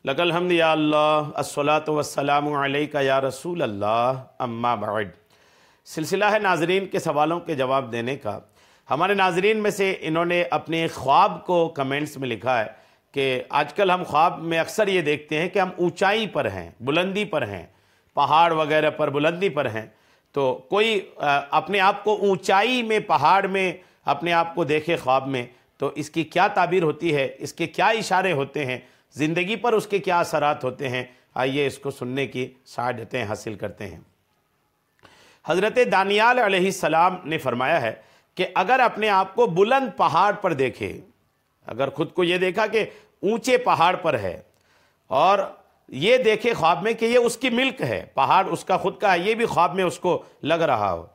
लकल हम्द या अल्लाह अस्सलातु वस्सलामु अलैका या रसूल अल्लाह अम्मा बाद। सिलसिला है नाजरीन के सवालों के जवाब देने का। हमारे नाजरीन में से इन्होंने अपने ख्वाब को कमेंट्स में लिखा है कि आजकल हम ख्वाब में अक्सर ये देखते हैं कि हम ऊंचाई पर हैं, बुलंदी पर हैं, पहाड़ वगैरह पर बुलंदी पर हैं। तो कोई अपने आप को ऊंचाई में, पहाड़ में अपने आप को देखे ख्वाब में, तो इसकी क्या ताबीर होती है, इसके क्या इशारे होते हैं, ज़िंदगी पर उसके क्या असरात होते हैं। आइए इसको सुनने की सआदतें हासिल करते हैं। हज़रत दानियाल अलैहिस्सलाम ने फरमाया है कि अगर अपने आप को बुलंद पहाड़ पर देखे, अगर खुद को ये देखा कि ऊंचे पहाड़ पर है और ये देखे ख्वाब में कि ये उसकी मिल्क है, पहाड़ उसका खुद का है, ये भी ख्वाब में उसको लग रहा हो,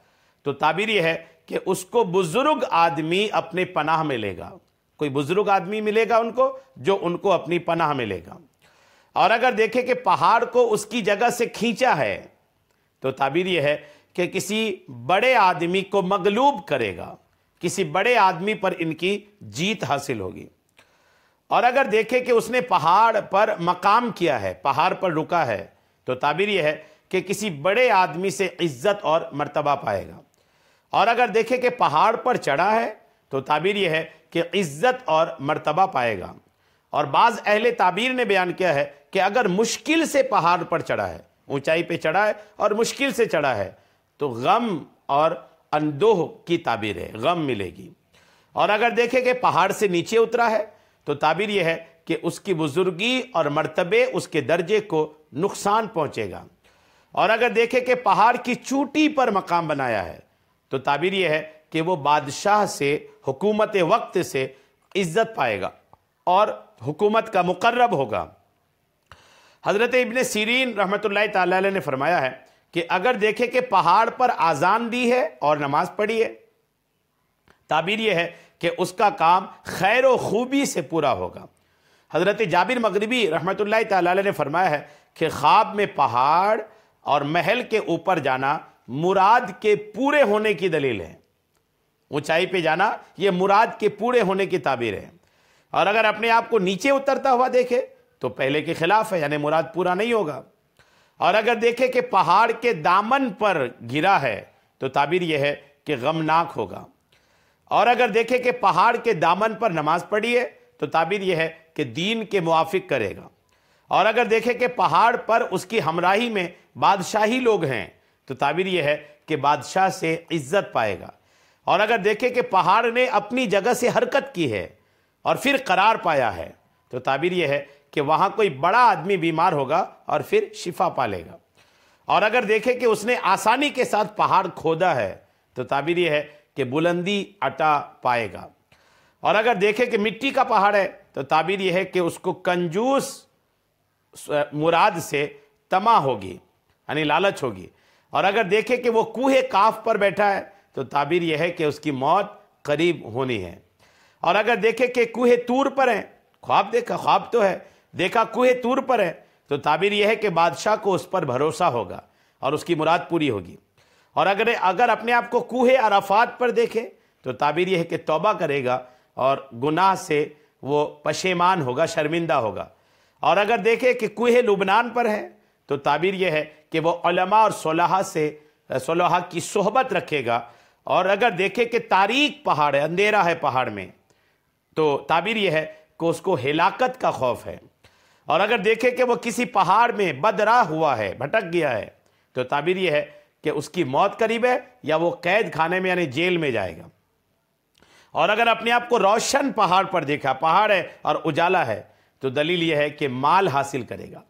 तो ताबीर ये है कि उसको बुजुर्ग आदमी अपने पनाह में लेगा। कोई बुजुर्ग आदमी मिलेगा उनको, जो उनको अपनी पनाह में लेगा। और अगर देखे कि पहाड़ को उसकी जगह से खींचा है, तो ताबीर यह है कि किसी बड़े आदमी को मगलूब करेगा, किसी बड़े आदमी पर इनकी जीत हासिल होगी। और अगर देखे कि उसने पहाड़ पर मकाम किया है, पहाड़ पर रुका है, तो ताबीर यह है कि किसी बड़े आदमी से इज्जत और मर्तबा पाएगा। और अगर देखे कि पहाड़ पर चढ़ा है, तो ताबीर यह है कि इज्जत और मर्तबा पाएगा। और बाज़ अहले ताबीर ने बयान किया है कि अगर मुश्किल से पहाड़ पर चढ़ा है, ऊंचाई पे चढ़ा है और मुश्किल से चढ़ा है, तो गम और अंदोह की ताबीर है, गम मिलेगी। और अगर देखे कि पहाड़ से नीचे उतरा है, तो ताबीर यह है कि उसकी बुजुर्गी और मर्तबे, उसके दर्जे को नुकसान पहुंचेगा। और अगर देखे कि पहाड़ की चोटी पर मकाम बनाया है, तो ताबीर यह है कि वो बादशाह से, हुकूमत वक्त से इज्जत पाएगा और हुकूमत का मुकर्रब होगा। हज़रत इब्ने सीरीन रहमतुल्लाहि ताला अलैह ने फरमाया है कि अगर देखे कि पहाड़ पर आज़ान दी है और नमाज पढ़ी है, ताबीर यह है कि उसका काम खैर व खूबी से पूरा होगा। हज़रत जाबिर मगरिबी रहमतुल्लाहि ताला अलैह ने फरमाया है कि ख्वाब में पहाड़ और महल के ऊपर जाना मुराद के पूरे होने की दलील है। ऊंचाई पे जाना ये मुराद के पूरे होने की ताबीर है। और अगर अपने आप को नीचे उतरता हुआ देखे, तो पहले के खिलाफ है, यानी मुराद पूरा नहीं होगा। और अगर देखे कि पहाड़ के दामन पर गिरा है, तो ताबीर यह है कि गमनाक होगा। और अगर देखे कि पहाड़ के दामन पर नमाज पढ़ी है, तो ताबीर यह है कि दीन के मुआफिक करेगा। और अगर देखे कि पहाड़ पर उसकी हमराही में बादशाही लोग हैं, तो ताबीर यह है कि बादशाह से इज्जत पाएगा। और अगर देखे कि पहाड़ ने अपनी जगह से हरकत की है और फिर करार पाया है, तो ताबीर यह है कि वहाँ कोई बड़ा आदमी बीमार होगा और फिर शिफा पा लेगा। और अगर देखे कि उसने आसानी के साथ पहाड़ खोदा है, तो ताबीर यह है कि बुलंदी अटा पाएगा। और अगर देखे कि मिट्टी का पहाड़ है, तो ताबीर यह है कि उसको कंजूस मुराद से तमा होगी, यानी लालच होगी। और अगर देखे कि वो कूहे काफ पर बैठा है, तो ताबीर यह है कि उसकी मौत करीब होनी है। और अगर देखे कि कूहे तूर पर है, ख्वाब देखा, ख्वाब तो है, देखा कूहे तूर पर है, तो ताबीर यह है कि बादशाह को उस पर भरोसा होगा और उसकी मुराद पूरी होगी। और अगर अपने आप को कूहे अराफात पर देखे, तो ताबीर यह है कि तौबा करेगा और गुनाह से वो पशेमान होगा, शर्मिंदा होगा। और अगर देखे कि कूहे लुबनान पर है, तो ताबीर यह है कि वो उलमा और सुलहा की सोहबत रखेगा। और अगर देखे कि तारीक पहाड़ है, अंधेरा है पहाड़ में, तो ताबीर यह है कि उसको हिलाकत का खौफ है। और अगर देखे कि वो किसी पहाड़ में बदराह हुआ है, भटक गया है, तो ताबीर यह है कि उसकी मौत करीब है या वो कैद खाने में, यानी जेल में जाएगा। और अगर अपने आप को रोशन पहाड़ पर देखा, पहाड़ है और उजाला है, तो दलील यह है कि माल हासिल करेगा।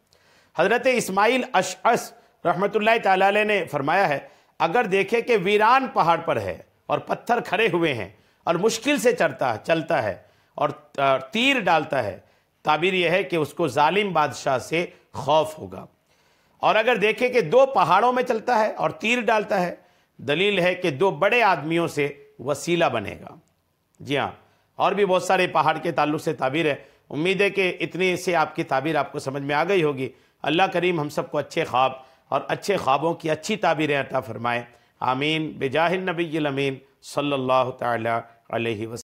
हज़रत इस्माइल अशअस रहमतुल्लाहि ताला अलैह ने फरमाया है, अगर देखे कि वीरान पहाड़ पर है और पत्थर खड़े हुए हैं और मुश्किल से चलता है और तीर डालता है, ताबीर यह है कि उसको जालिम बादशाह से खौफ होगा। और अगर देखे कि दो पहाड़ों में चलता है और तीर डालता है, दलील है कि दो बड़े आदमियों से वसीला बनेगा। जी हाँ, और भी बहुत सारे पहाड़ के ताल्लुक से ताबीर है। उम्मीद है कि इतनी से आपकी ताबीर आपको समझ में आ गई होगी। अल्लाह करीम हम सबको अच्छे ख्वाब और अच्छे ख्वाबों की अच्छी ताबीरें अता फरमाएँ। आमीन बिजाहिन नबिय्यिल अमीन सल्लल्लाहु तआला अलैहि वसल्लम।